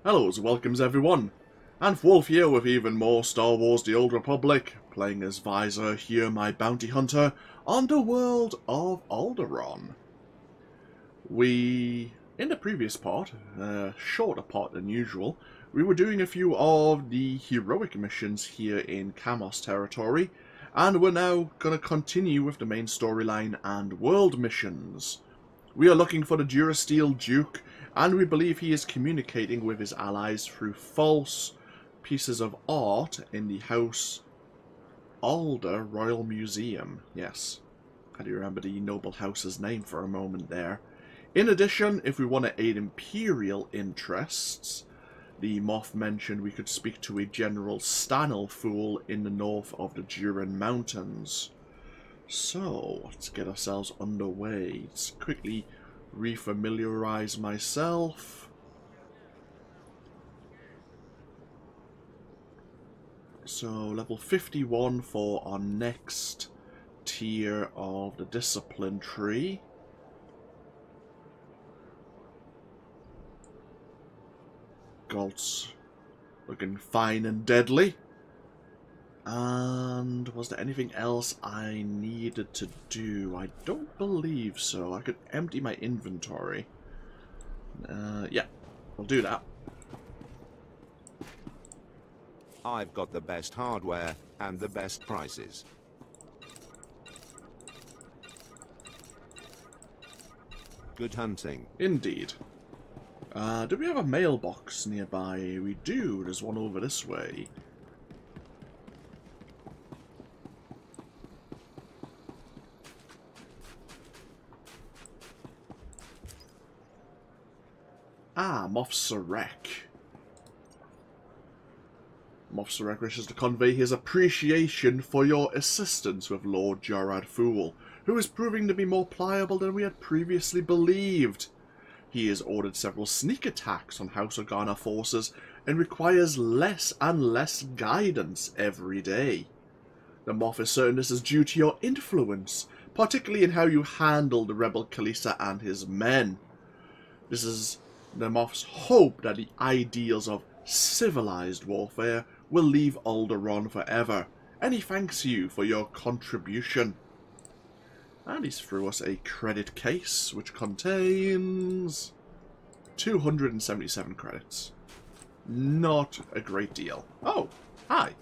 Hello, welcomes everyone, and Wolf here with even more Star Wars The Old Republic, playing as Vyi'zur here, my bounty hunter, on the world of Alderaan. In the previous part, a shorter part than usual, we were doing a few of the heroic missions here in Kamos territory, and we're now going to continue with the main storyline and world missions. We are looking for the Durasteel Duke, and we believe he is communicating with his allies through false pieces of art in the House Alder Royal Museum. Yes, I do remember the noble house's name for a moment there. In addition, if we want to aid Imperial interests, the Moff mentioned we could speak to a General Stanelfool in the north of the Juran Mountains. So, let's get ourselves underway. Let's quickly refamiliarize myself. So, level 51 for our next tier of the discipline tree. Galt's looking fine and deadly. And was there anything else I needed to do? I don't believe so. I could empty my inventory. Yeah, I'll do that. I've got the best hardware and the best prices. Good hunting. Indeed. Do we have a mailbox nearby? We do. There's one over this way. Ah, Moff Sarek. Moff Sarek wishes to convey his appreciation for your assistance with Lord Juran Mountains, who is proving to be more pliable than we had previously believed. He has ordered several sneak attacks on House Organa forces and requires less and less guidance every day. The Moff is certain this is due to your influence, particularly in how you handle the rebel Kalisa and his men. This is the Moff's hope that the ideals of civilized warfare will leave Alderaan forever, and he thanks you for your contribution. And he's threw us a credit case, which contains 277 credits. Not a great deal. Oh, hi.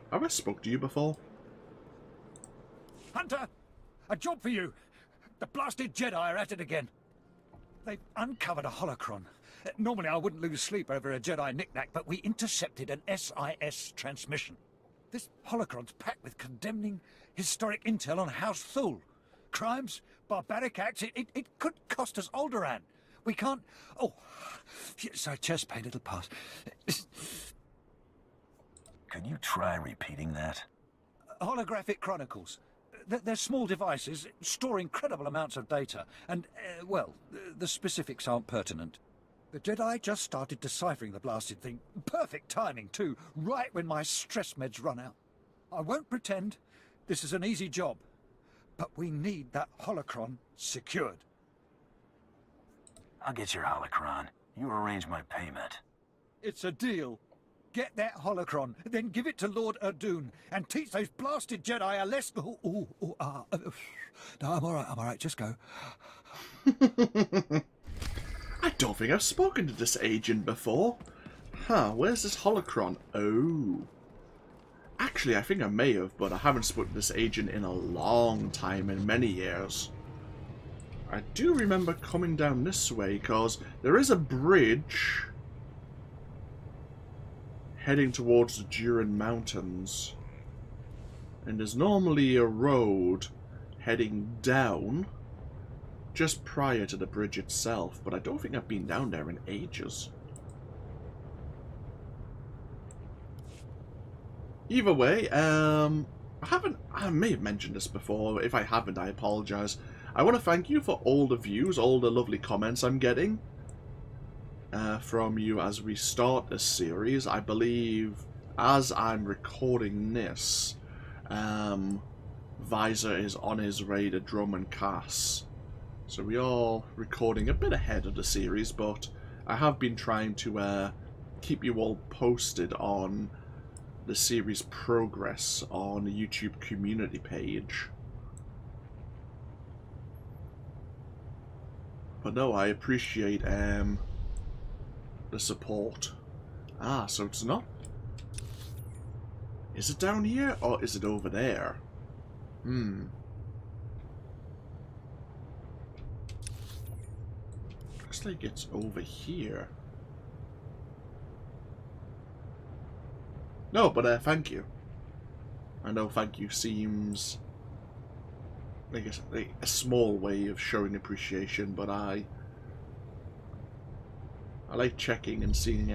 Have I spoke to you before? Hunter! A job for you! The blasted Jedi are at it again. They've uncovered a holocron. Normally I wouldn't lose sleep over a Jedi knick-knack, but we intercepted an SIS transmission. This holocron's packed with condemning historic intel on House Thul. Crimes, barbaric acts, it could cost us Alderaan. We can't... Oh, sorry, chest pain, it'll pass. Could you try repeating that? Holographic chronicles. They're small devices, store incredible amounts of data, and, well, the specifics aren't pertinent. The Jedi just started deciphering the blasted thing. Perfect timing, too, right when my stress meds run out. I won't pretend this is an easy job, but we need that holocron secured. I'll get your holocron. You arrange my payment. It's a deal. Get that holocron, then give it to Lord Alderaan, and teach those blasted Jedi a lesson. No, I'm alright, just go. I don't think I've spoken to this agent before. Huh, where's this holocron? Oh. Actually, I think I may have, but I haven't spoken to this agent in a long time, in many years. I do remember coming down this way, because there is a bridge heading towards the Juran Mountains. And there's normally a road heading down just prior to the bridge itself, but I don't think I've been down there in ages. Either way, I may have mentioned this before. If I haven't, I apologize. I want to thank you for all the views, all the lovely comments I'm getting from you as we start this series. I believe, as I'm recording this, Vyi'zur is on his way to Drum and Cass So we are recording a bit ahead of the series, but I have been trying to keep you all posted on the series progress on the YouTube community page. But no, I appreciate the support. Ah, so it's not... Is it down here, or is it over there? Looks like it's over here. No, but thank you. I know thank you seems like a small way of showing appreciation, but I like checking and seeing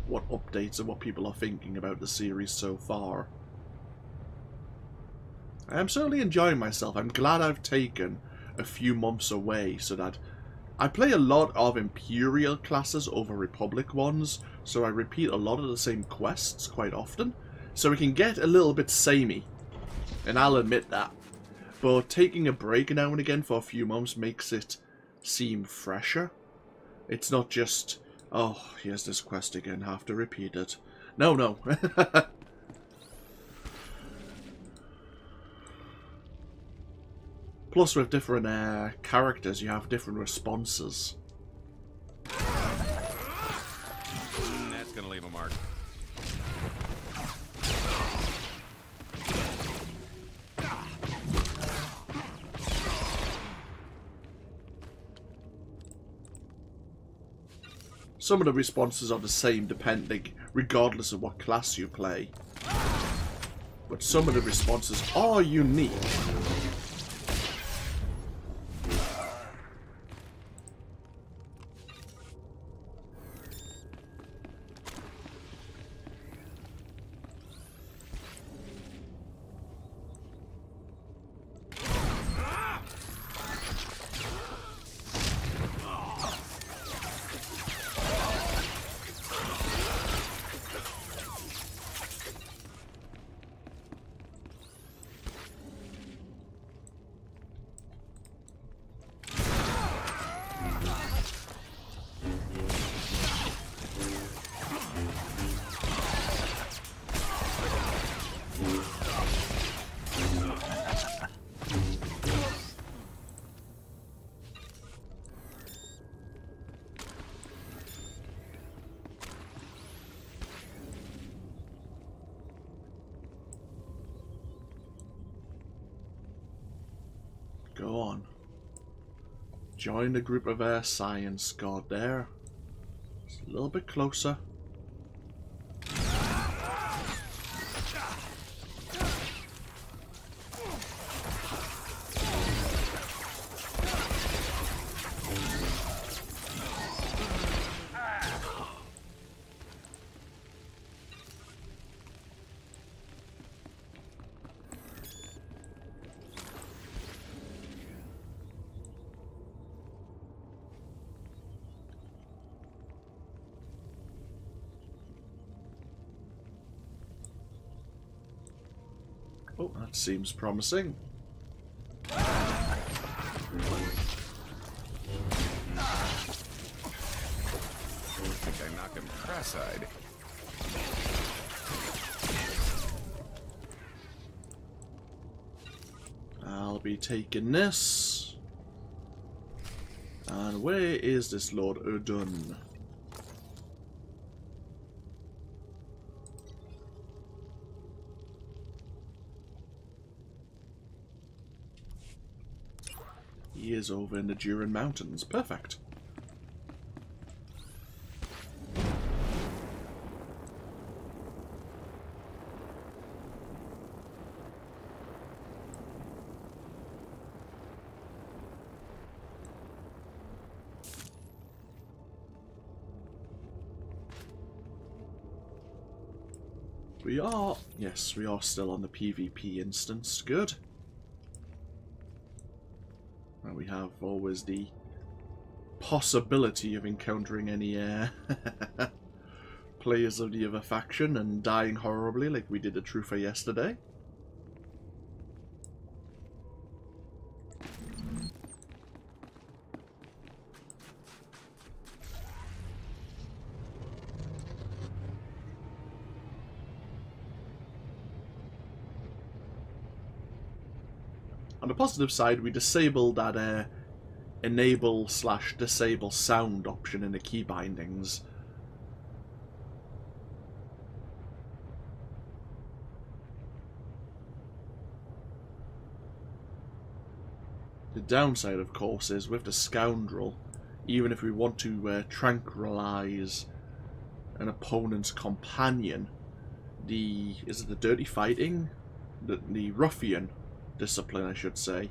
what updates and what people are thinking about the series so far. I am certainly enjoying myself. I'm glad I've taken a few months away so that I play a lot of Imperial classes over Republic ones, so I repeat a lot of the same quests quite often, so it can get a little bit samey, and I'll admit that. But taking a break now and again for a few months makes it seem fresher. It's not just, oh, here's this quest again, have to repeat it. No, no. Plus, with different characters, you have different responses. That's gonna leave a mark. Some of the responses are the same depending, regardless of what class you play. But some of the responses are unique. Go on. Join the group of science guard there. Just a little bit closer. Oh, that seems promising. I think I knocked him cross-eyed. I'll be taking this. And where is this Lord Alderaan? He is over in the Juran Mountains. Perfect. We are, yes, we are still on the PvP instance. Good. And we have always the possibility of encountering any players of the other faction and dying horribly like we did at Truther yesterday. On the positive side, we disabled that enable/disable sound option in the key bindings. The downside, of course, is with the scoundrel, even if we want to tranquilize an opponent's companion, is it the dirty fighting? The ruffian discipline, I should say,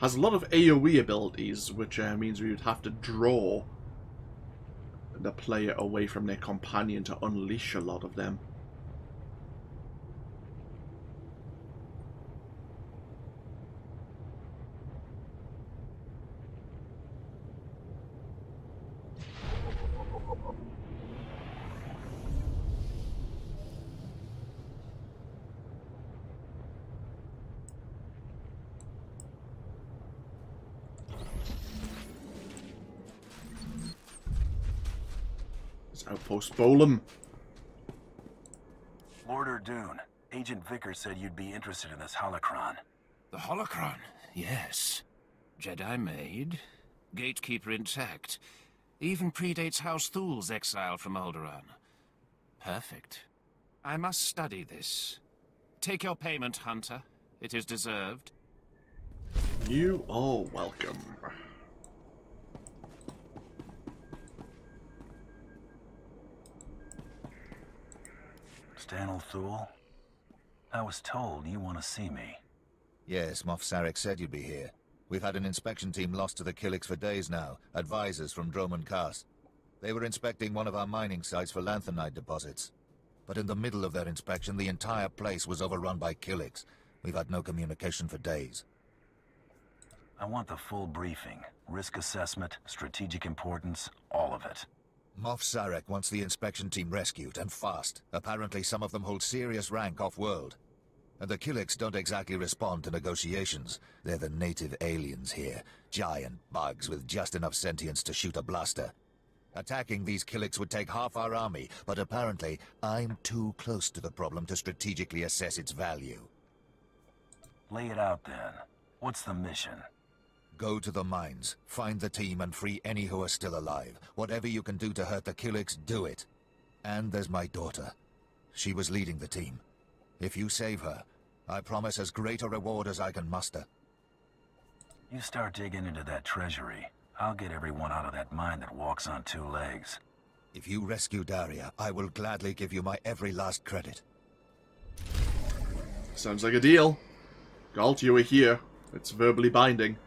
has a lot of AoE abilities, which means we would have to draw the player away from their companion to unleash a lot of them. Outpost Bolum. Lord Alderaan, Agent Vickers said you'd be interested in this holocron. The holocron? Yes. Jedi made, gatekeeper intact. Even predates House Thul's exile from Alderaan. Perfect. I must study this. Take your payment, Hunter. It is deserved. You are welcome. Stanel Thul, I was told you want to see me. Yes, Moff Sarek said you'd be here. We've had an inspection team lost to the Killiks for days now, advisors from Droman Kaas. They were inspecting one of our mining sites for lanthanide deposits. But in the middle of their inspection, the entire place was overrun by Killiks. We've had no communication for days. I want the full briefing. Risk assessment, strategic importance, all of it. Moff Sarek wants the inspection team rescued, and fast. Apparently some of them hold serious rank off-world. And the Killiks don't exactly respond to negotiations. They're the native aliens here. Giant bugs with just enough sentience to shoot a blaster. Attacking these Killiks would take half our army, but apparently I'm too close to the problem to strategically assess its value. Lay it out then. What's the mission? Go to the mines, find the team, and free any who are still alive. Whatever you can do to hurt the Killiks, do it. And there's my daughter. She was leading the team. If you save her, I promise as great a reward as I can muster. You start digging into that treasury, I'll get everyone out of that mine that walks on two legs. If you rescue Daria, I will gladly give you my every last credit. Sounds like a deal. Galt, you are here. It's verbally binding.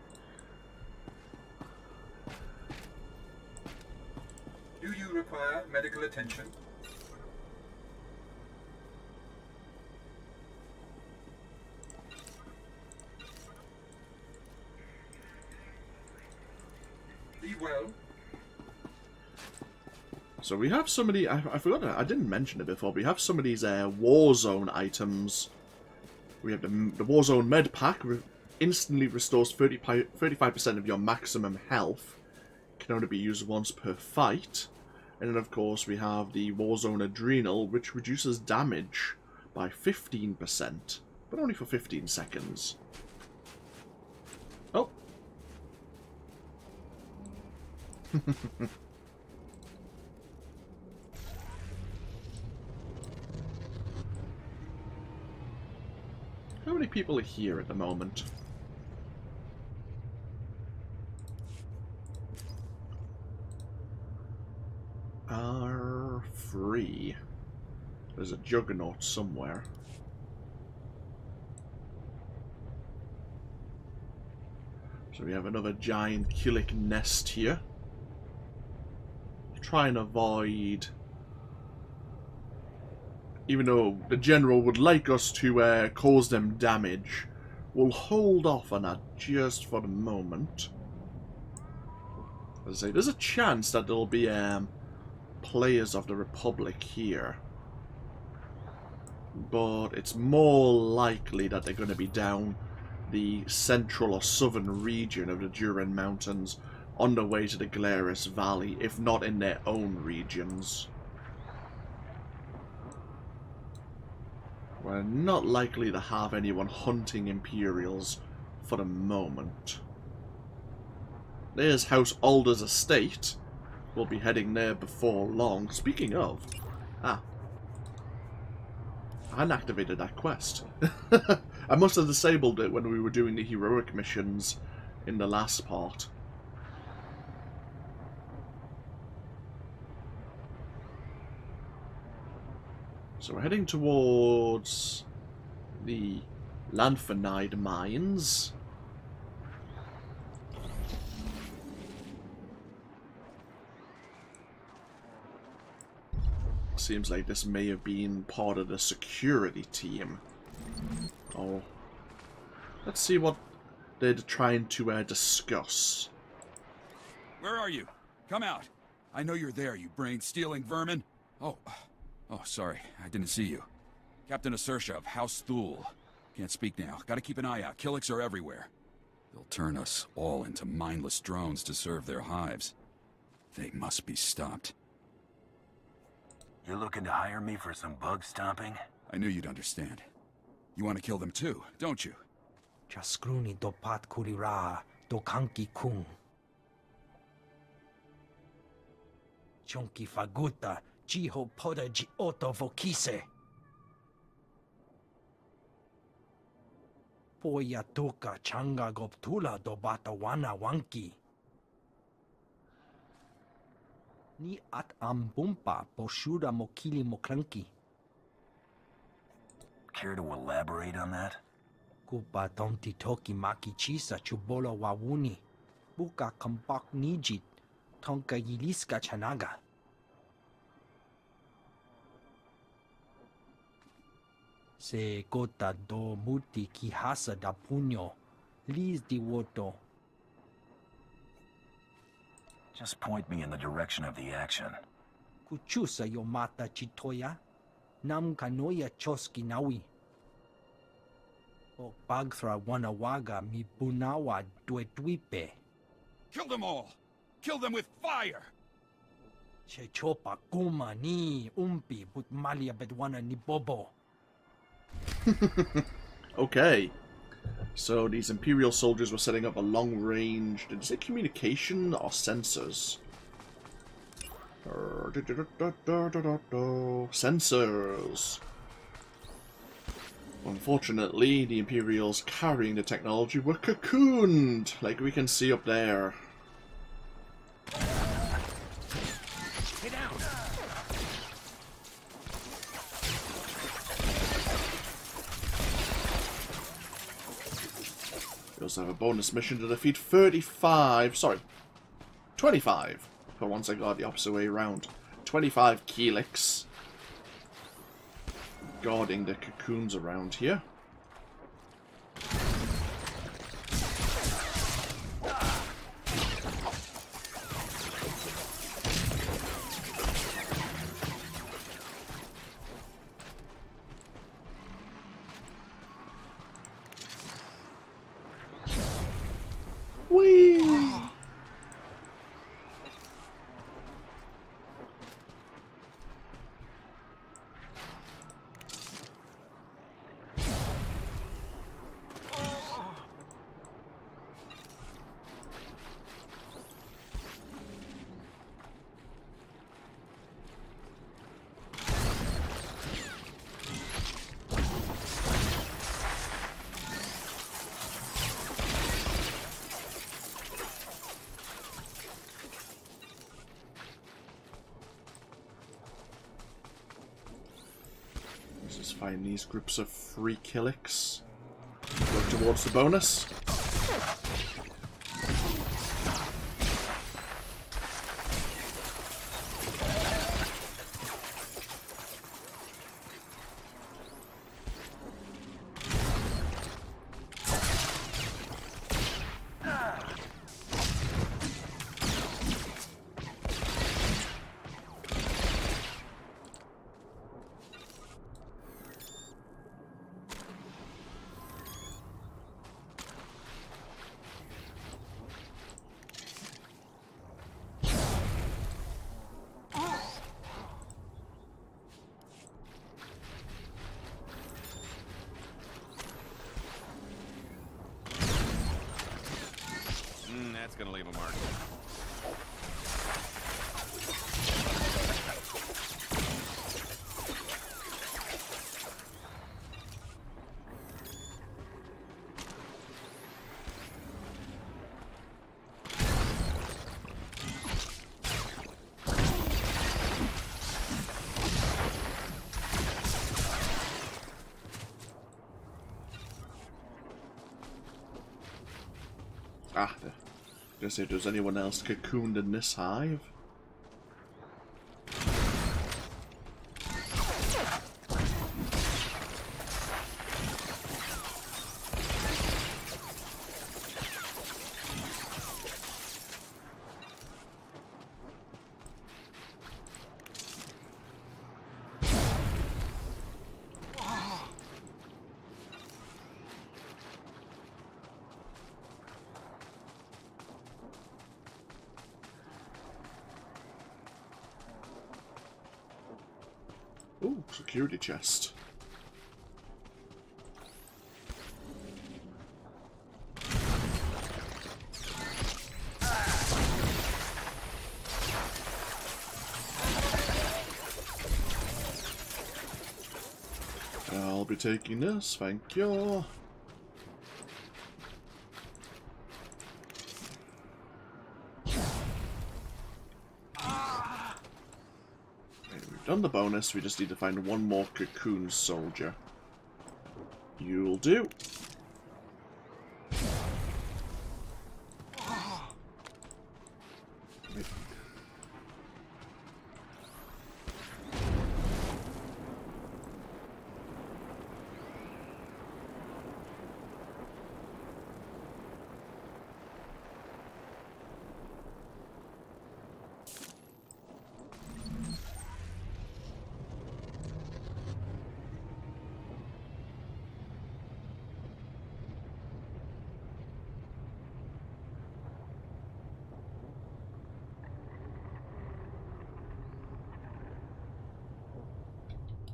Do you require medical attention? Be well. So we have some of the... I forgot, I didn't mention it before, but we have some of these Warzone items. We have the Warzone Med Pack. Instantly restores 35% of your maximum health. Can only be used once per fight. And then, of course, we have the Warzone Adrenal, which reduces damage by 15%, but only for 15 seconds. Oh. How many people are here at the moment? R3. There's a Juggernaut somewhere. So we have another giant Killik nest here. Try and avoid... Even though the General would like us to cause them damage, we'll hold off on that just for the moment. As I say, there's a chance that there'll be players of the Republic here. But it's more likely that they're going to be down the central or southern region of the Juran Mountains on the way to the Glarus Valley, if not in their own regions. We're not likely to have anyone hunting Imperials for the moment. There's House Alder's estate. We'll be heading there before long. Speaking of... I unactivated that quest. I must have disabled it when we were doing the heroic missions in the last part. So we're heading towards the Lanfanide mines. Seems like this may have been part of the security team. Oh. Let's see what they're trying to discuss. Where are you? Come out. I know you're there, you brain-stealing vermin. Oh, sorry. I didn't see you. Captain Asersha of House SWTOR. Can't speak now. Gotta keep an eye out. Killiks are everywhere. They'll turn us all into mindless drones to serve their hives. They must be stopped. You looking to hire me for some bug stomping? I knew you'd understand. You want to kill them too, don't you? Chaskruni do pat kurira do kanki kung. Chonki faguta jiho poda ji oto vokise. Poya tuka changa goptula do batawana wanki. Ni at ambumpa poshura mokili mokranki. Care to elaborate on that? Kupa tonti toki maki chisa chubolo wawuni. Buka kambak nijit. Tonka yiliska chanaga. Se kota do muti kihasa da puño. Liz di woto. Just point me in the direction of the action. Kuchusa yo mata chitoya. Nam kanoya choski nawi. O bagthra wanawaga mi bunawa duetwipe. Kill them all! Kill them with fire! Che chopa kuma ni umpi but malia bedwana ni bobo. Okay. So these Imperial soldiers were setting up a long-range... Did it say communication or sensors? Sensors. Unfortunately, the Imperials carrying the technology were cocooned, like we can see up there. Get down. We also have a bonus mission to defeat 25 for once I got the opposite way around. 25 Killiks guarding the cocoons around here. Whee! Let's just find these groups of free Killiks. Go towards the bonus. Ah, gonna say, does anyone else cocooned in this hive? Ooh, security chest. I'll be taking this, thank you. Done the bonus, we just need to find one more cocoon soldier. You'll do.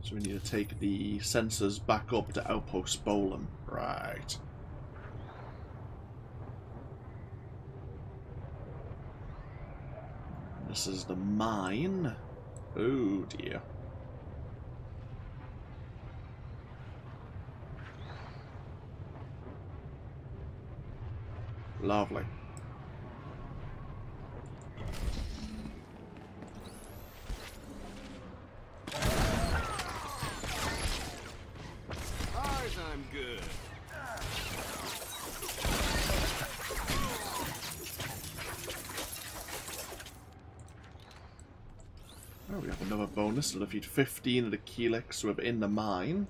So we need to take the sensors back up to Outpost Bolan. Right. This is the mine. Oh dear. Lovely. I'm good. Oh, we have another bonus to defeat 15 of the Keelix within the mine.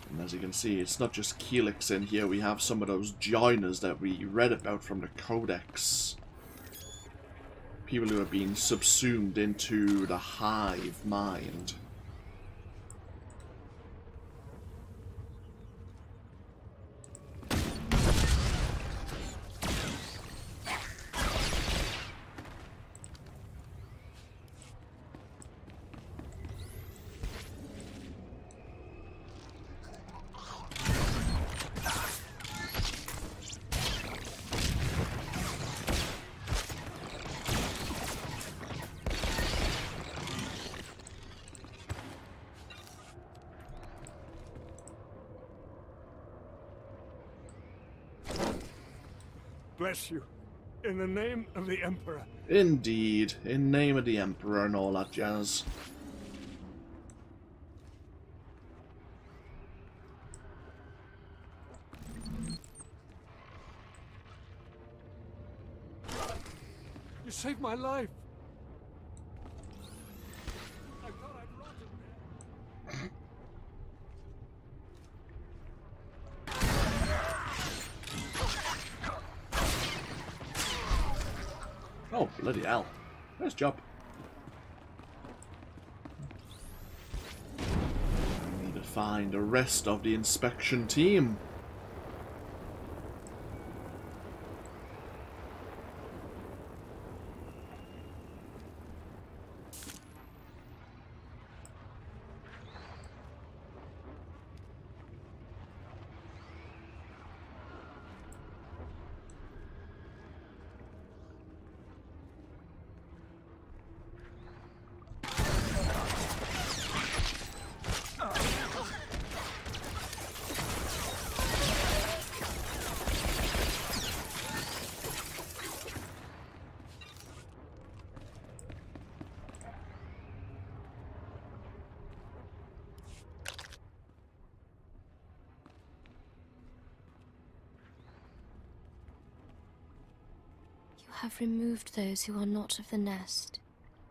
And as you can see, it's not just Keelix in here, we have some of those joiners that we read about from the Codex. People who are being subsumed into the hive mind. Bless you. In the name of the Emperor. Indeed, in name of the Emperor and all that jazz. You saved my life. I thought I'd rotted there. Oh, bloody hell. Nice job. We need to find the rest of the inspection team. have removed those who are not of the nest.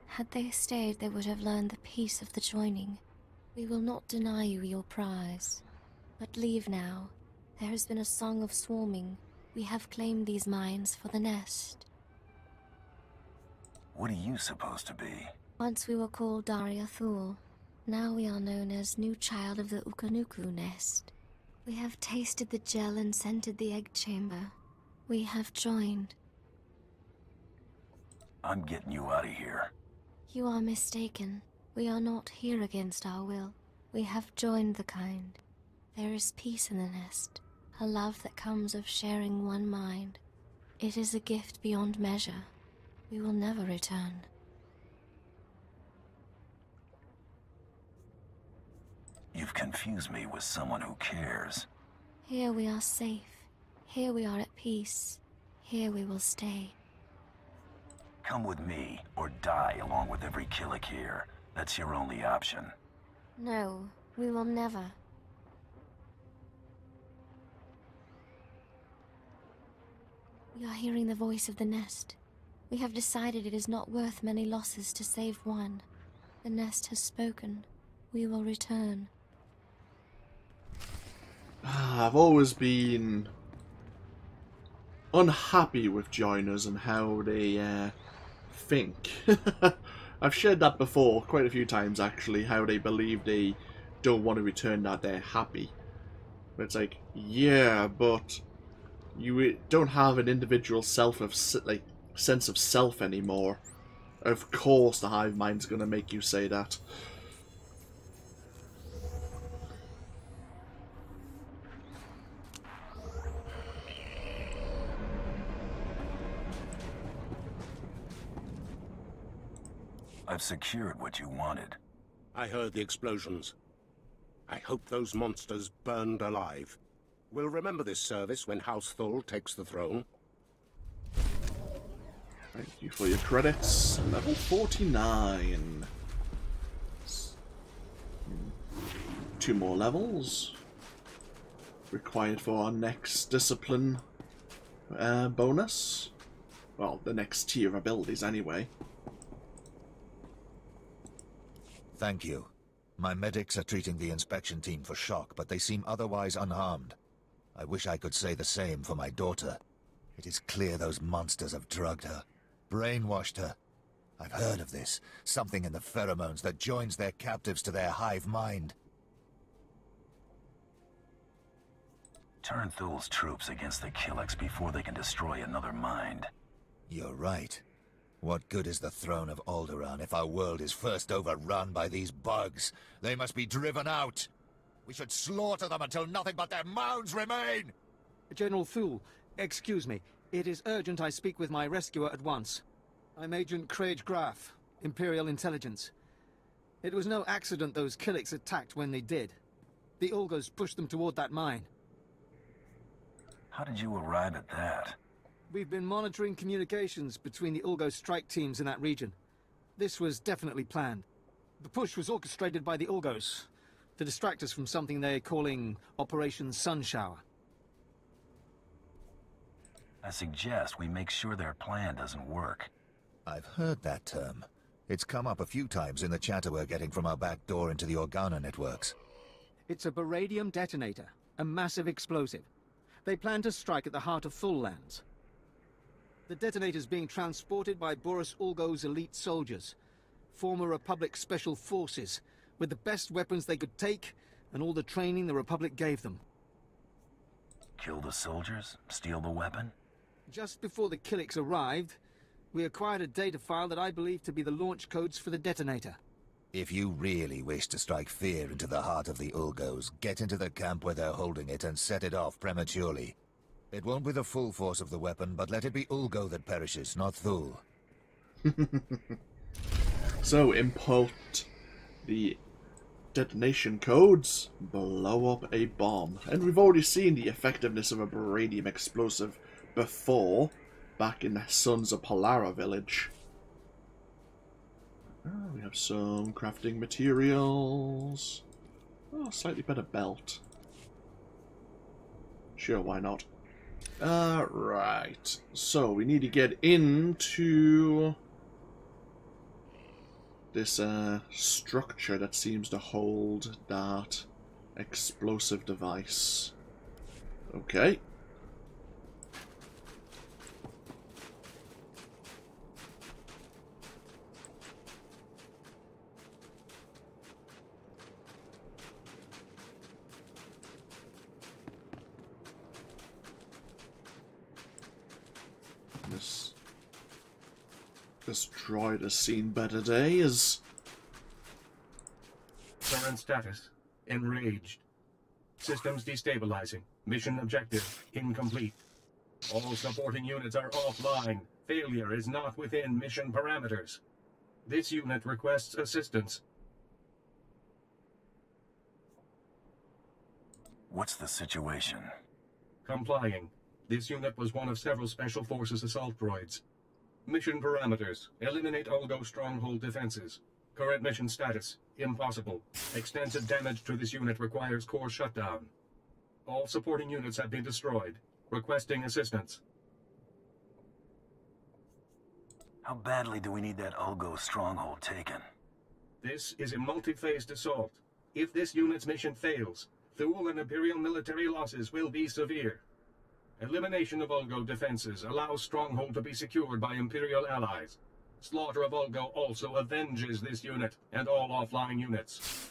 Had they stayed, they would have learned the peace of the joining. We will not deny you your prize. But leave now. There has been a song of swarming. We have claimed these mines for the nest. What are you supposed to be? Once we were called Daria Thul. Now we are known as new child of the Ukanuku nest. We have tasted the gel and scented the egg chamber. We have joined. I'm getting you out of here. You are mistaken. We are not here against our will. We have joined the kind. There is peace in the nest, a love that comes of sharing one mind. It is a gift beyond measure. We will never return. You've confused me with someone who cares. Here we are safe. Here we are at peace. Here we will stay. Come with me, or die along with every Killik here. That's your only option. No, we will never. We are hearing the voice of the nest. We have decided it is not worth many losses to save one. The nest has spoken. We will return. I've always been unhappy with joiners and how they think. I've shared that before quite a few times actually, how they believe they don't want to return, that they're happy. But it's like, yeah, but you don't have an individual sense of self anymore. Of course the hive mind's gonna make you say that. I've secured what you wanted. I heard the explosions. I hope those monsters burned alive. We'll remember this service when House Thul takes the throne. Thank you for your credits. Level 49. 2 more levels required for our next discipline bonus. Well, the next tier of abilities anyway. Thank you. My medics are treating the inspection team for shock, but they seem otherwise unharmed. I wish I could say the same for my daughter. It is clear those monsters have drugged her, brainwashed her. I've heard of this. Something in the pheromones that joins their captives to their hive mind. Turn Thul's troops against the Killiks before they can destroy another mind. You're right. What good is the throne of Alderaan if our world is first overrun by these bugs? They must be driven out. We should slaughter them until nothing but their mounds remain! General Thul, excuse me. It is urgent I speak with my rescuer at once. I'm Agent Craig Graff, Imperial Intelligence. It was no accident those Killiks attacked when they did. The Ulgos pushed them toward that mine. How did you arrive at that? We've been monitoring communications between the Ulgo strike teams in that region. This was definitely planned. The push was orchestrated by the Ulgos to distract us from something they're calling Operation Sunshower. I suggest we make sure their plan doesn't work. I've heard that term. It's come up a few times in the chatter we're getting from our back door into the Organa networks. It's a beradium detonator, a massive explosive. They plan to strike at the heart of Thul lands. The detonator's being transported by Boris Ulgo's elite soldiers, former Republic Special Forces, with the best weapons they could take and all the training the Republic gave them. Kill the soldiers? Steal the weapon? Just before the Killiks arrived, we acquired a data file that I believe to be the launch codes for the detonator. If you really wish to strike fear into the heart of the Ulgos, get into the camp where they're holding it and set it off prematurely. It won't be the full force of the weapon, but let it be Ulgo that perishes, not Thul. So, import the detonation codes, blow up a bomb. And we've already seen the effectiveness of a beradium explosive before, back in the Sons of Palara village. Oh, we have some crafting materials. Oh, slightly better belt. Sure, why not? Right. So we need to get into this structure that seems to hold that explosive device. Okay. This droid has seen better days. Current status: enraged. Systems destabilizing. Mission objective incomplete. All supporting units are offline. Failure is not within mission parameters. This unit requests assistance. What's the situation? Complying. This unit was one of several Special Forces assault droids. Mission parameters: eliminate Olgo stronghold defenses. Current mission status: impossible. Extensive damage to this unit requires core shutdown. All supporting units have been destroyed. Requesting assistance. How badly do we need that Olgo stronghold taken? This is a multi-phased assault. If this unit's mission fails, Thule and Imperial military losses will be severe. Elimination of Olgo defenses allows Stronghold to be secured by Imperial allies. Slaughter of Olgo also avenges this unit and all offline units.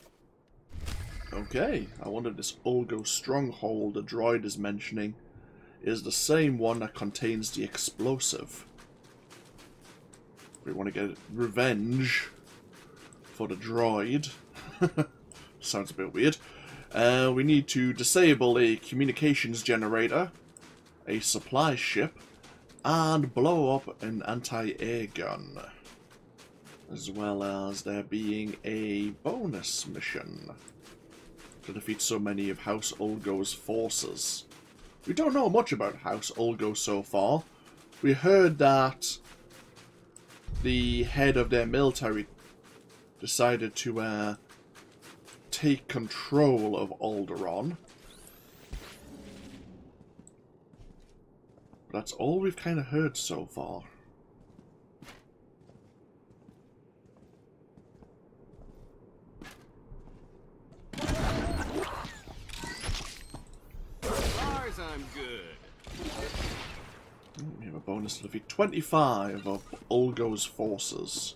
Okay, I wonder if this Olgo stronghold the droid is mentioning is the same one that contains the explosive. We want to get revenge for the droid. Sounds a bit weird. We need to disable a communications generator, a supply ship, and blow up an anti-air gun. As well as there being a bonus mission to defeat so many of House Olgo's forces. We don't know much about House Olgo so far. We heard that the head of their military decided to take control of Alderaan. That's all we've kind of heard so far. As I'm good. We have a bonus to defeat 25 of Olgo's forces.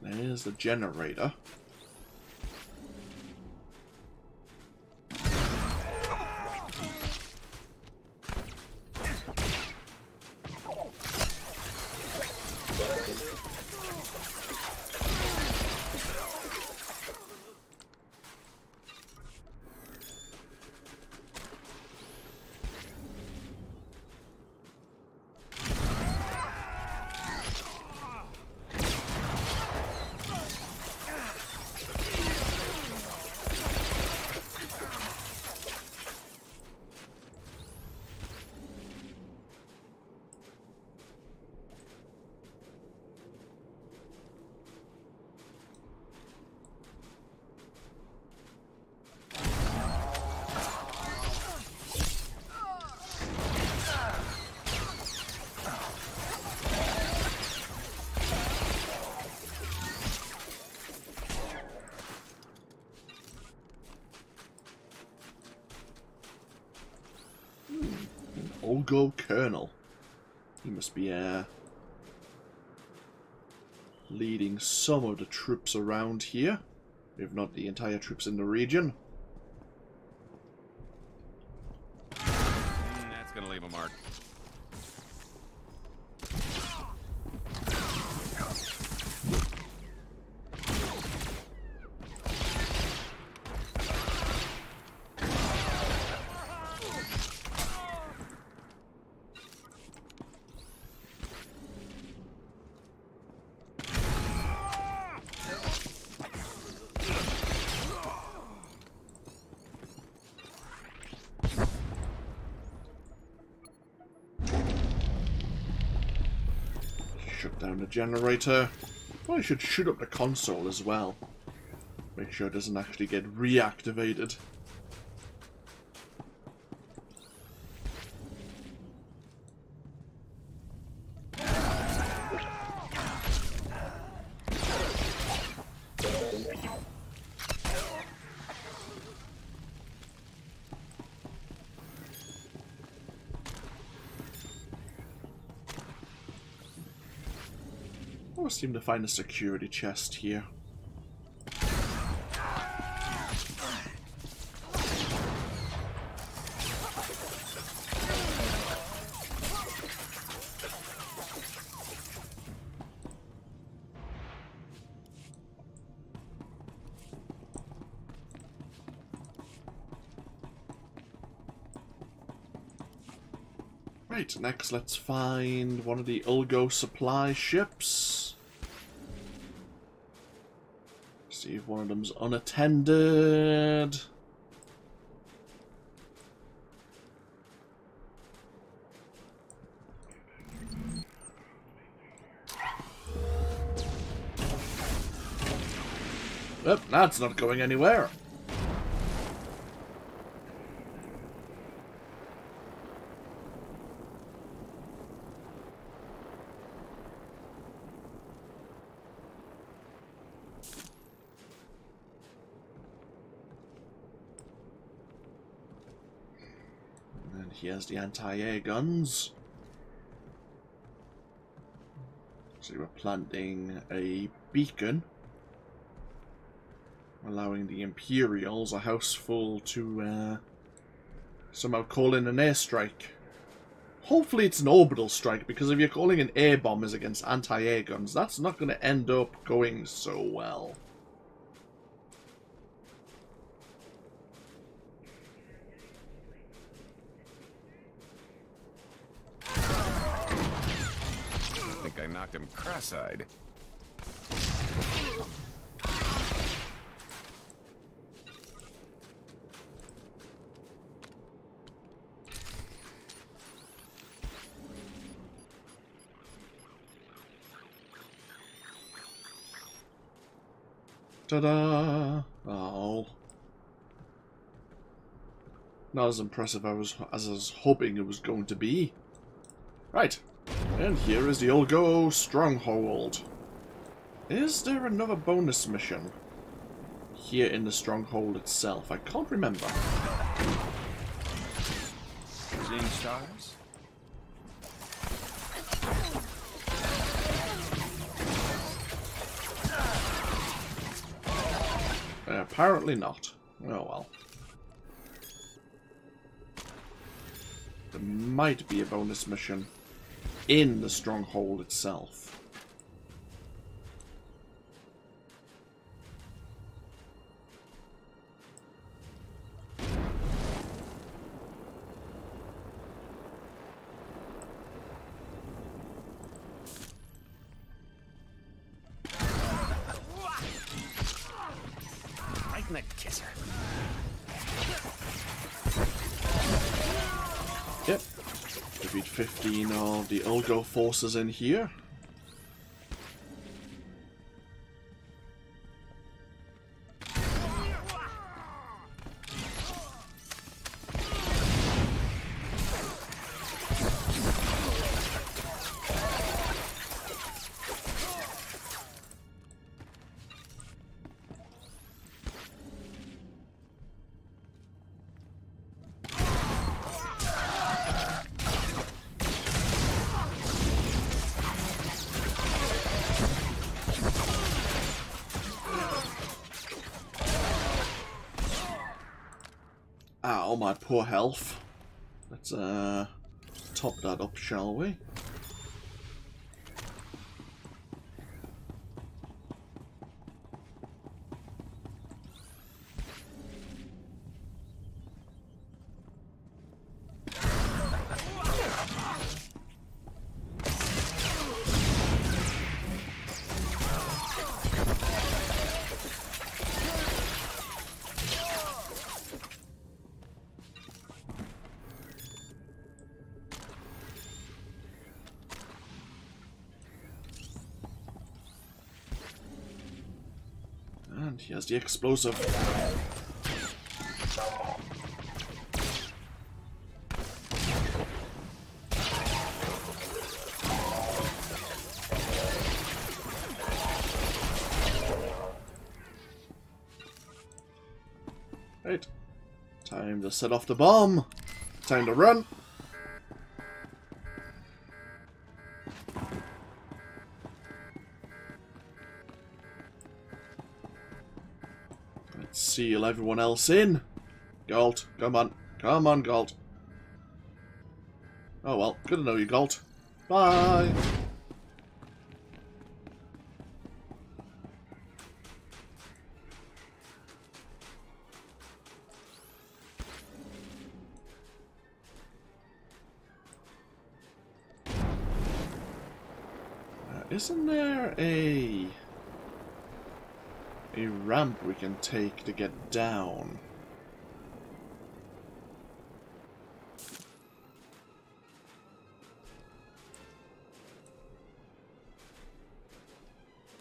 There's the generator. Olgo Colonel. He must be leading some of the troops around here, if not the entire troops in the region. That's gonna leave a mark. Shut down the generator. Probably should shoot up the console as well. Make sure it doesn't actually get reactivated. I seem to find a security chest here. Right, next let's find one of the Ulgo supply ships. See if one of them's unattended. Yep, that's not going anywhere. Here's the anti-air guns. So we're planting a beacon, allowing the Imperials, a house full, to somehow call in an airstrike. Hopefully it's an orbital strike, because if you're calling in air bombers against anti-air guns, that's not going to end up going so well. I knocked him cross-eyed. Ta-da! Oh. Not as impressive as I was hoping it was going to be. Right. And here is the Ulgo Stronghold. Is there another bonus mission here in the Stronghold itself? I can't remember. Seeing stars? Apparently not. Oh well. There might be a bonus mission in the Stronghold itself. Right in the kisser. Yep. Defeat 15 of the Ulgo forces in here. Ow, my poor health. Let's top that up, shall we? And here's the explosive. Right. Time to set off the bomb. Time to run. Let's seal everyone else in. Galt, come on. Come on, Galt. Oh well, good to know you, Galt. Bye. Isn't there a ramp we can take to get down?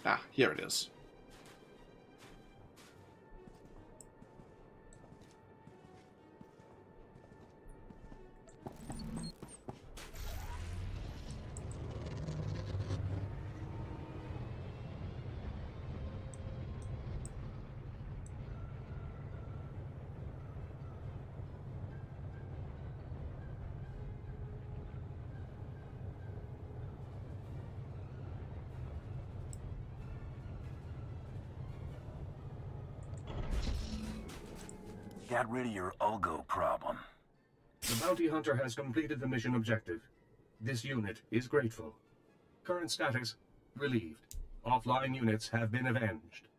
Ah, here it is. Got rid of your Ulgo problem. The bounty hunter has completed the mission objective. This unit is grateful. Current status, relieved. Offline units have been avenged.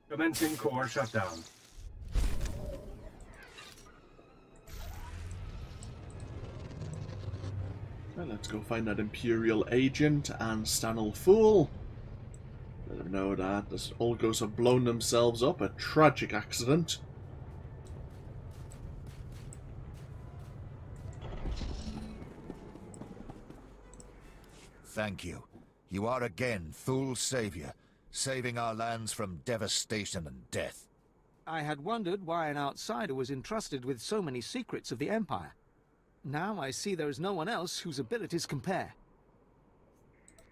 Commencing core shutdown. Well, let's go find that Imperial agent and Stanel Fool. Let them know that the Ulgos have blown themselves up. A tragic accident. Thank you. You are again Thul's savior, saving our lands from devastation and death. I had wondered why an outsider was entrusted with so many secrets of the Empire. Now I see there is no one else whose abilities compare.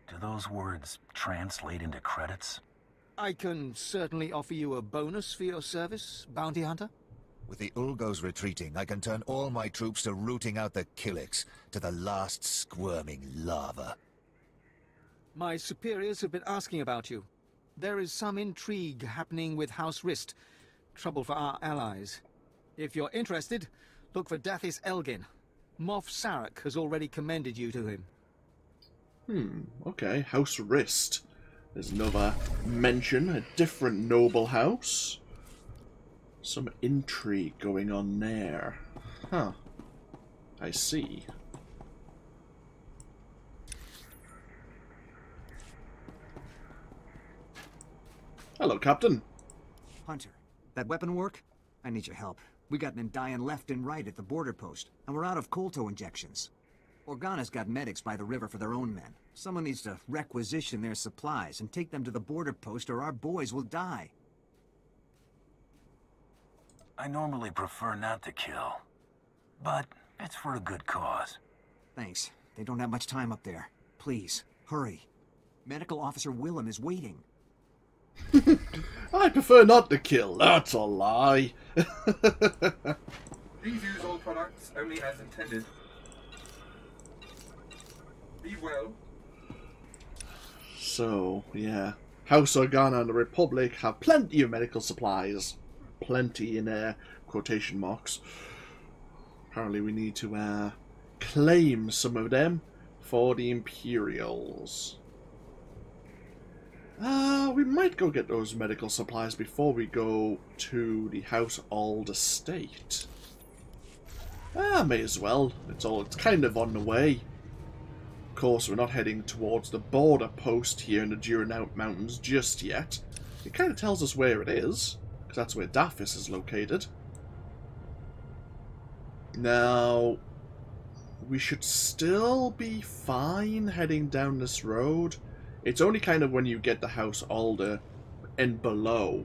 Do those words translate into credits? I can certainly offer you a bonus for your service, bounty hunter. With the Ulgos retreating, I can turn all my troops to rooting out the Killiks, to the last squirming lava. My superiors have been asking about you. There is some intrigue happening with House Rist. Trouble for our allies. If you're interested, look for Dathis Elgin. Moff Sarek has already commended you to him. Okay. House Rist. There's another mention, a different noble house. Some intrigue going on there. Huh. I see. Hello, Captain. Hunter, that weapon work? I need your help. We got men dying left and right at the border post, and we're out of Kolto injections. Organa's got medics by the river for their own men. Someone needs to requisition their supplies and take them to the border post or our boys will die. I normally prefer not to kill, but it's for a good cause. Thanks. They don't have much time up there. Please, hurry. Medical Officer Willem is waiting. I prefer not to kill. That's a lie. Please use all products only as intended. Be well. So, yeah. House Organa and the Republic have plenty of medical supplies. Plenty in quotation marks. Apparently we need to claim some of them for the Imperials. We might go get those medical supplies before we go to the House Ald estate. May as well. It's kind of on the way. Of course, we're not heading towards the border post here in the Juran Mountains just yet. It kind of tells us where it is, because that's where Dathis is located. Now, we should still be fine heading down this road. It's only kind of when you get the House Alder and below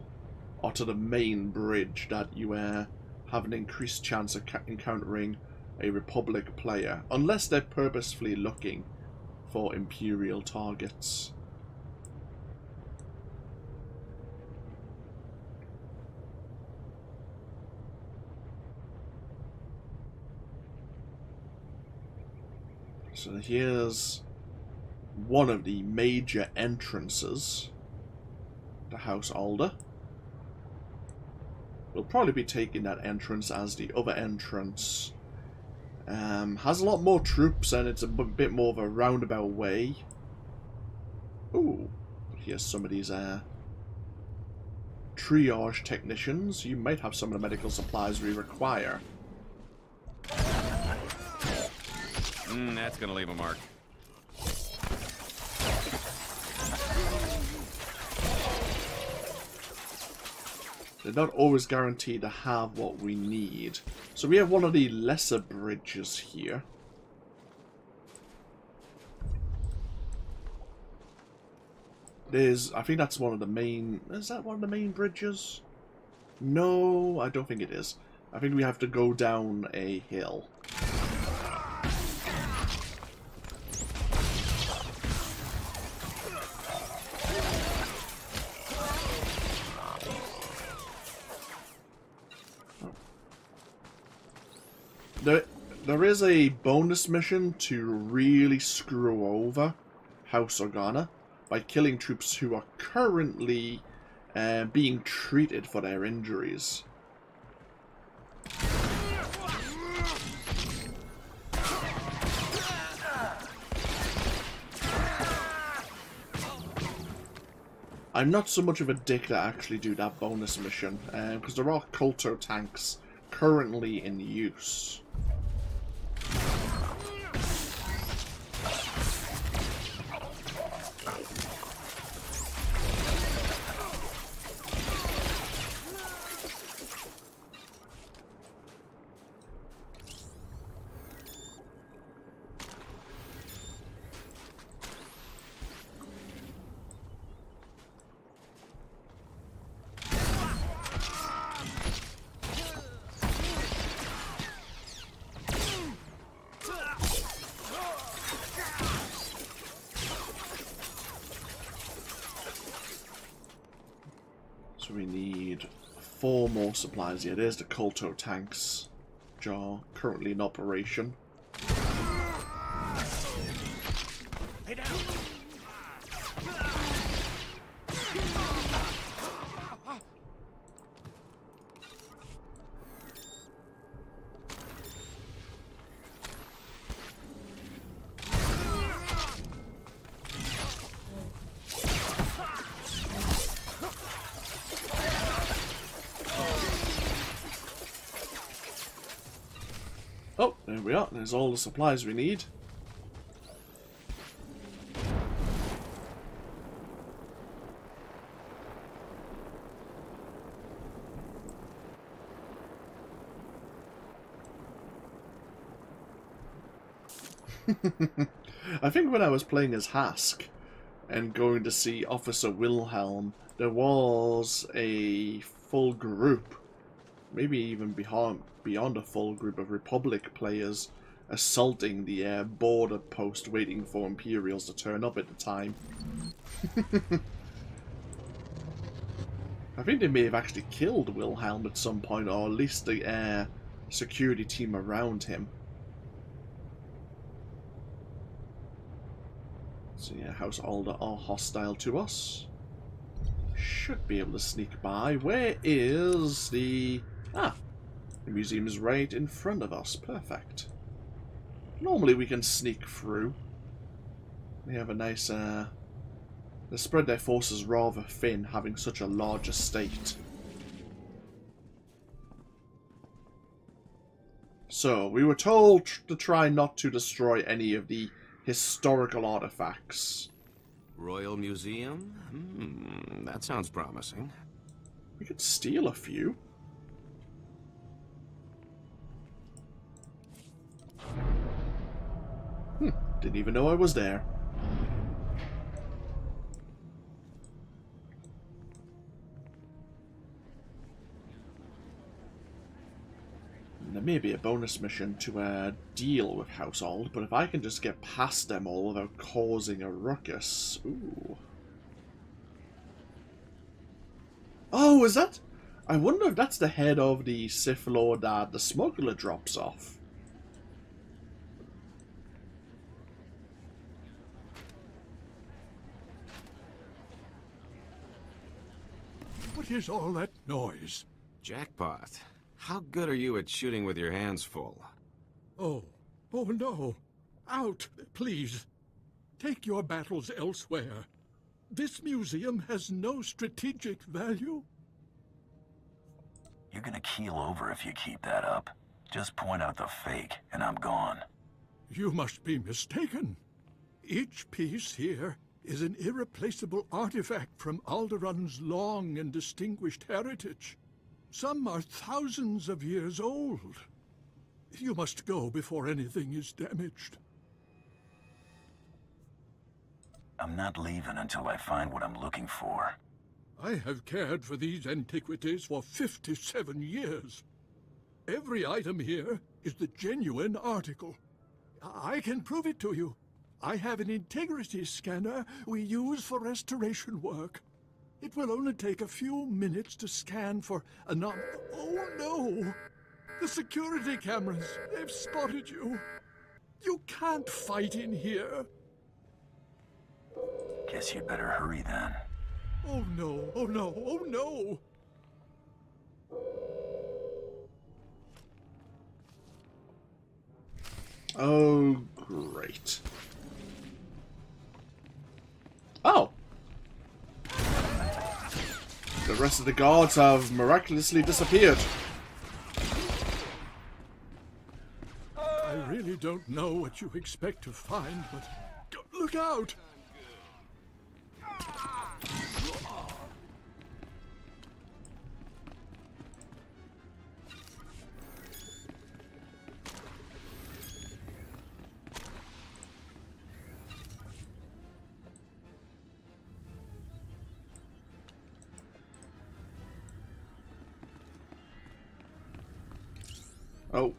or to the main bridge that you have an increased chance of encountering a Republic player, unless they're purposefully looking for Imperial targets. So here's one of the major entrances to House Alder. We'll probably be taking that entrance as the other entrance. Has a lot more troops and it's a bit more of a roundabout way. Ooh, here's some of these triage technicians. You might have some of the medical supplies we require. That's gonna leave a mark. They're not always guaranteed to have what we need. So we have one of the lesser bridges here. I think that's one of the main... Is that one of the main bridges? No, I don't think it is. I think we have to go down a hill. There is a bonus mission to really screw over House Organa by killing troops who are currently being treated for their injuries. I'm not so much of a dick to actually do that bonus mission, because there are Kolto tanks currently in use. So we need 4 more supplies here. There's the Kolto tanks, which are currently in operation. Hey down. Oh, there we are. There's all the supplies we need. I think when I was playing as Hask and going to see Officer Wilhelm, there was a full group, maybe even beyond a full group of Republic players assaulting the border post waiting for Imperials to turn up at the time. I think they may have actually killed Wilhelm at some point, or at least the security team around him. So yeah, House Alder are hostile to us. Should be able to sneak by. Where is the... Ah! The museum is right in front of us. Perfect. Normally we can sneak through. They have a nice... They spread their forces rather thin, having such a large estate. So, we were told to try not to destroy any of the historical artifacts. Royal Museum? That sounds promising. We could steal a few. Didn't even know I was there. may be a bonus mission to deal with Household, but if I can just get past them all without causing a ruckus... Ooh. Oh, is that... I wonder if that's the head of the Sith Lord that the smuggler drops off. What is all that noise? Jackpot. How good are you at shooting with your hands full? Oh no. Out, please. Take your battles elsewhere. This museum has no strategic value. You're gonna keel over if you keep that up. Just point out the fake, and I'm gone. You must be mistaken. Each piece here is an irreplaceable artifact from Alderaan's long and distinguished heritage. Some are thousands of years old. You must go before anything is damaged. I'm not leaving until I find what I'm looking for. I have cared for these antiquities for 57 years. Every item here is the genuine article. I can prove it to you. I have an integrity scanner we use for restoration work. It will only take a few minutes to scan for Oh no! The security cameras, they've spotted you. You can't fight in here. Guess you'd better hurry then. Oh no, oh no, oh no! Oh, great. Oh! The rest of the guards have miraculously disappeared. I really don't know what you expect to find, but look out! Oh.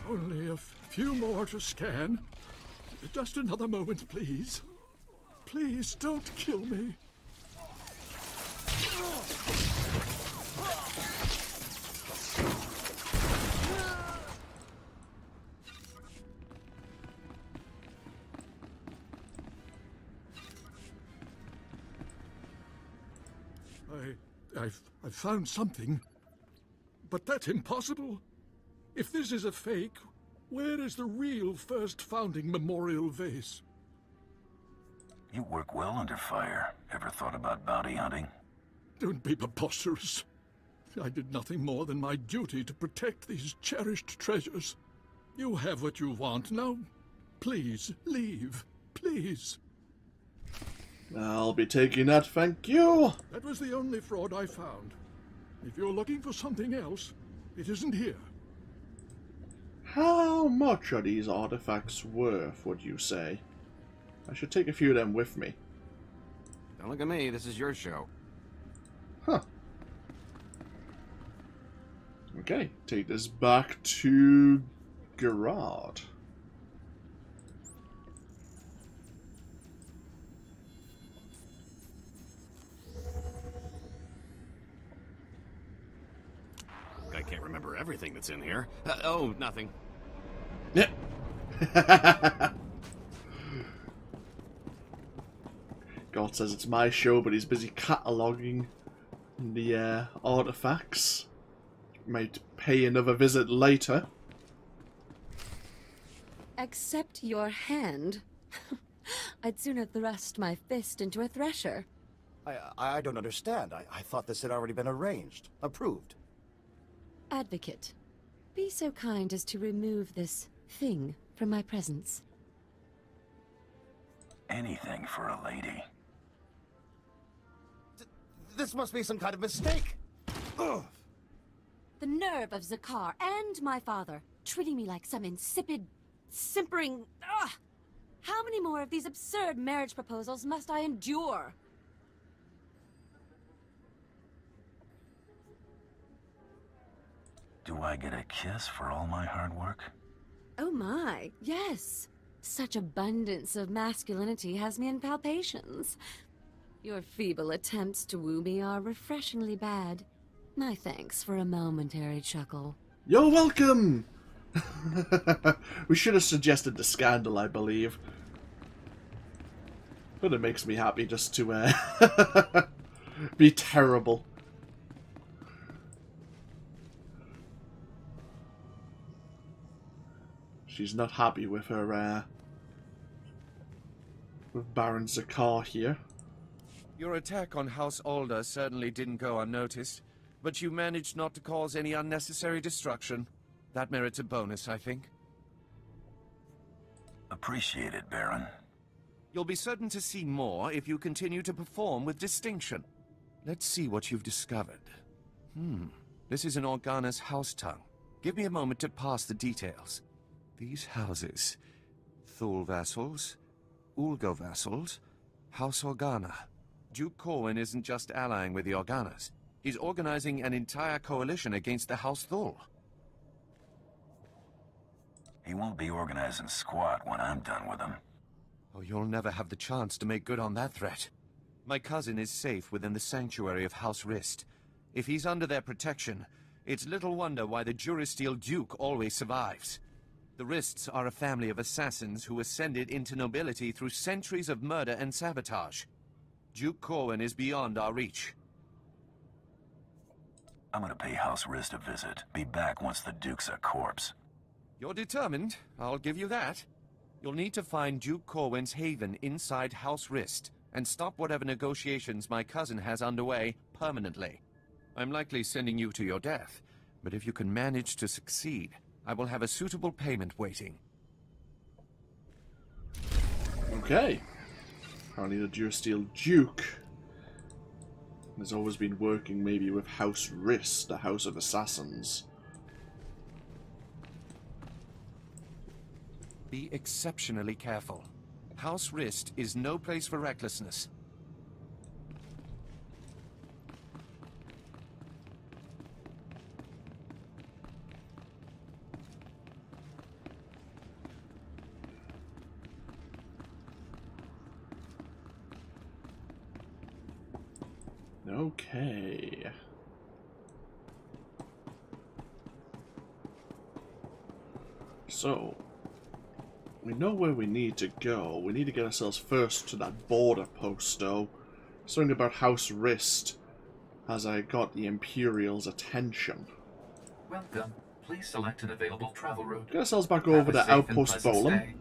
Only a few more to scan. Just another moment, please. Please don't kill me. I've found something. But that's impossible. If this is a fake, where is the real first founding memorial vase? You work well under fire. Ever thought about bounty hunting? Don't be preposterous. I did nothing more than my duty to protect these cherished treasures. You have what you want. Now, please, leave. Please. I'll be taking that, thank you. That was the only fraud I found. If you're looking for something else, it isn't here. How much are these artifacts worth, would you say? I should take a few of them with me. Don't look at me, this is your show. Huh. Okay, take this back to Gerard. I can't remember everything that's in here. Oh, nothing. Yeah. God says it's my show, but he's busy cataloguing the artifacts. Might pay another visit later. Accept your hand? I'd sooner thrust my fist into a thresher. I don't understand. I thought this had already been arranged. Approved. Advocate, be so kind as to remove this thing from my presence. Anything for a lady. This must be some kind of mistake. Ugh. The nerve of Zakar and my father, treating me like some insipid, simpering... Ugh! How many more of these absurd marriage proposals must I endure? Do I get a kiss for all my hard work? Oh my, yes. Such abundance of masculinity has me in palpitations. Your feeble attempts to woo me are refreshingly bad. My thanks for a momentary chuckle. You're welcome! We should have suggested the scandal, I believe. But it makes me happy just to be terrible. She's not happy with her, with Baron Zakar here. Your attack on House Alder certainly didn't go unnoticed, but you managed not to cause any unnecessary destruction. That merits a bonus, I think. Appreciate it, Baron. You'll be certain to see more if you continue to perform with distinction. Let's see what you've discovered. This is an Organa's house tongue. Give me a moment to pass the details. These houses: Thule vassals, Ulgo vassals, House Organa. Duke Corwin isn't just allying with the Organas. He's organizing an entire coalition against the House Thule. He won't be organizing squat when I'm done with him. Oh, you'll never have the chance to make good on that threat. My cousin is safe within the sanctuary of House Rist. If he's under their protection, it's little wonder why the Juristeel Duke always survives. The Rists are a family of assassins who ascended into nobility through centuries of murder and sabotage. Duke Corwin is beyond our reach. I'm gonna pay House Rist a visit. Be back once the Duke's a corpse. You're determined, I'll give you that. You'll need to find Duke Corwin's haven inside House Rist, and stop whatever negotiations my cousin has underway permanently. I'm likely sending you to your death, but if you can manage to succeed, I will have a suitable payment waiting. Okay. Apparently the Juristeel Duke has always been working maybe with House Rist, the House of Assassins. Be exceptionally careful. House Rist is no place for recklessness. Okay. So, we know where we need to go. We need to get ourselves first to that border post, though. Something about House Rist has I got the Imperial's attention. Welcome. Please select an available travel route. Get ourselves back over to Outpost Bolum.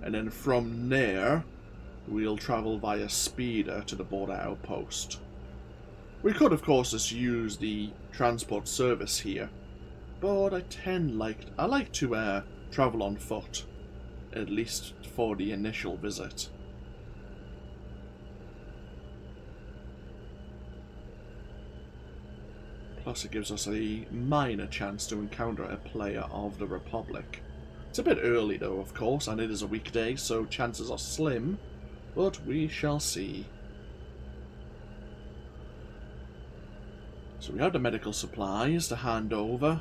And then from there, we'll travel via speeder to the border outpost. We could, of course, just use the transport service here. But I like to travel on foot. At least for the initial visit. Plus it gives us a minor chance to encounter a player of the Republic. It's a bit early though, of course, and it is a weekday, so chances are slim, but we shall see. So we have the medical supplies to hand over.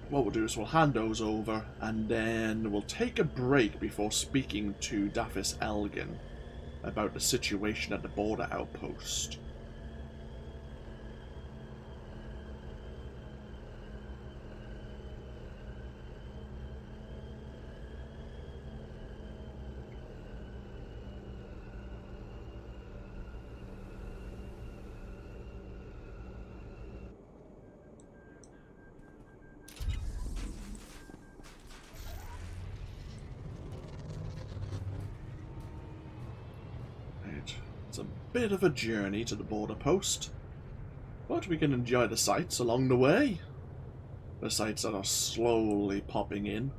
What we'll do is we'll hand those over, and then we'll take a break before speaking to Daphis Elgin about the situation at the border outpost. It's a bit of a journey to the border post, but we can enjoy the sights along the way. The sights that are slowly popping in.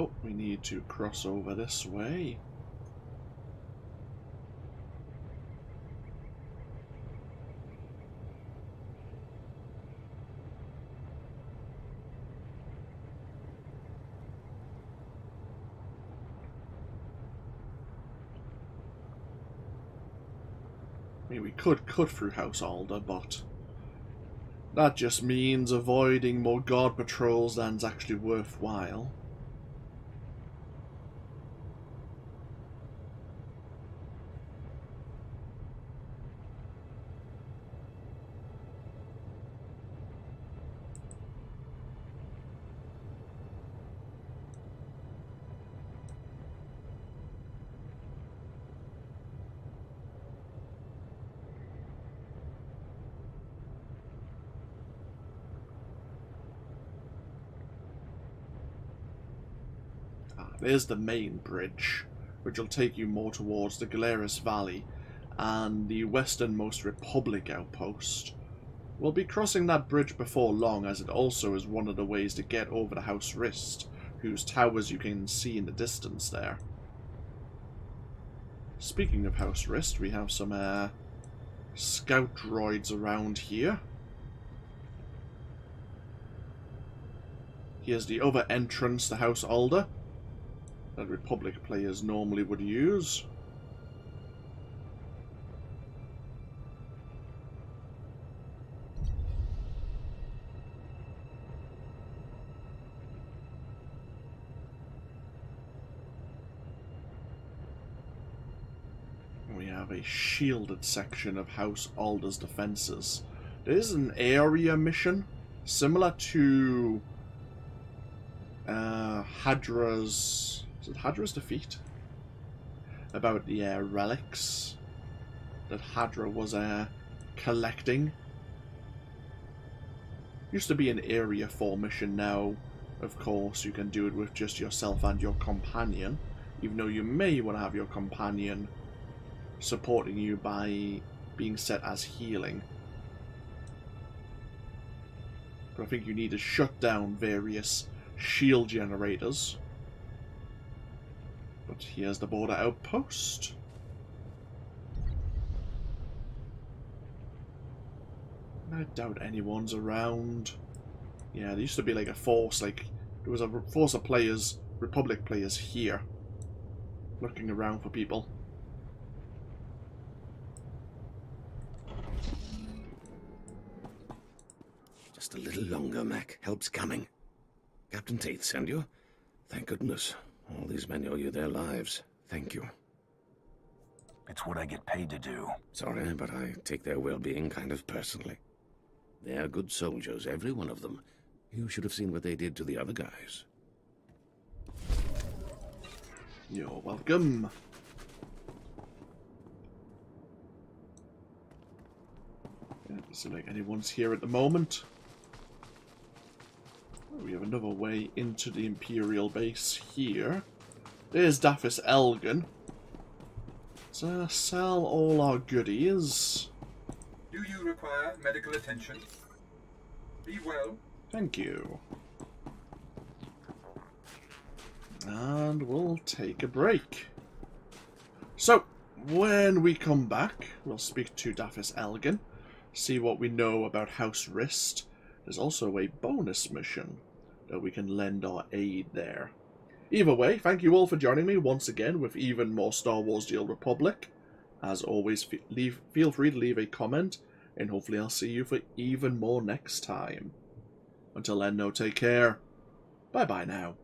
Oh, we need to cross over this way. I mean, we could cut through House Alder, but that just means avoiding more guard patrols than's actually worthwhile. There's the main bridge, which will take you more towards the Galeris Valley and the westernmost Republic outpost. We'll be crossing that bridge before long, as it also is one of the ways to get over to House Rist, whose towers you can see in the distance there. Speaking of House Rist, we have some scout droids around here. Here's the other entrance to House Alder that Republic players normally would use. We have a shielded section of House Alder's defenses. There is an area mission similar to Hadra's... Is it Hadra's defeat? About the relics that Hadra was collecting. Used to be an Area 4 mission. Now, of course, you can do it with just yourself and your companion, even though you may want to have your companion supporting you by being set as healing. But I think you need to shut down various shield generators. But here's the border outpost. I doubt anyone's around. Yeah, there used to be like a force, like there was a force of players, Republic players here, looking around for people. Just a little longer, Mac. Help's coming. Captain Tate send you? Thank goodness. All these men owe you their lives. Thank you. It's what I get paid to do. Sorry, but I take their well-being kind of personally. They're good soldiers, every one of them. You should have seen what they did to the other guys. You're welcome. Yeah, doesn't seem like anyone's here at the moment. We have another way into the Imperial base here. There's Daphis Elgin. So sell all our goodies. Do you require medical attention? Be well. Thank you. And we'll take a break. So, when we come back, we'll speak to Daphis Elgin, see what we know about House Rist. There's also a bonus mission that we can lend our aid there. Either way, thank you all for joining me once again with even more Star Wars The Old Republic. As always, feel free to leave a comment, and hopefully I'll see you for even more next time. Until then, no, take care. Bye-bye now.